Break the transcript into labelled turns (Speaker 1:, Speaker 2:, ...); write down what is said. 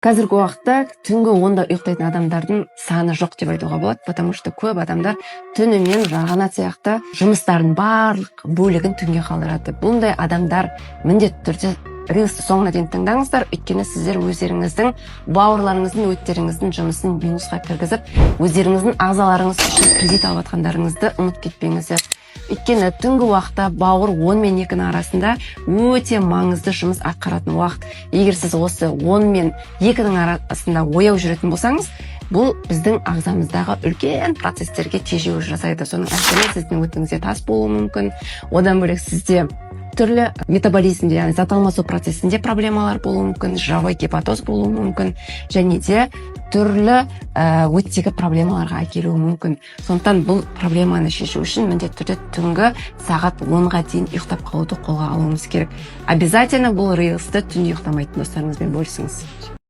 Speaker 1: Қазіргі уақытта түнгі 10-да ұйықтайтын адамдардың саны жоқ деп айтуға болады, потому что көп адамдар түнімен жарғанат сияқты жұмыстардың барлық бөлігін түнге қалдырады. Бұндай адамдар міндетті түрде рилсті соңына дейін тыңдаңыздар, өйткені сіздер өздеріңіздің бауырларыңыздың, өттеріңіздің жұмысын минусқа кіргізіп, өздеріңіздің ағзаларыңыз үшін кредит алып жатқандарыңызды ұмытып кетпеңіздер. Өйткені түнгі уақытта бауыр 10 мен 2-ның арасында өте маңызды жұмыс атқаратын уақыт. Егер сіз осы 10 мен 2-ның арасында ояу жүретін болсаңыз, бұл біздің ағзамыздағы үлкен процестерге тежеу жасайды. Соның әсерінен сіздің өтіңізде тас болуы мүмкін. Одан бөлек сізде түрлі метаболизмде, яғни зат алмасу процесінде проблемалар болуы мүмкін, жабайы гепатоз болуы мүмкін, және де түрлі өттегі проблемаларға әкелуі мүмкін. Сондықтан бұл проблеманы шешу үшін міндетті түрде түнгі сағат 10-ға дейін ұйықтап қалуды қолға алуымыз керек. Обязательно бұл рилсті түнде ұйықтамайтын достарыңызбен бөлісіңіз.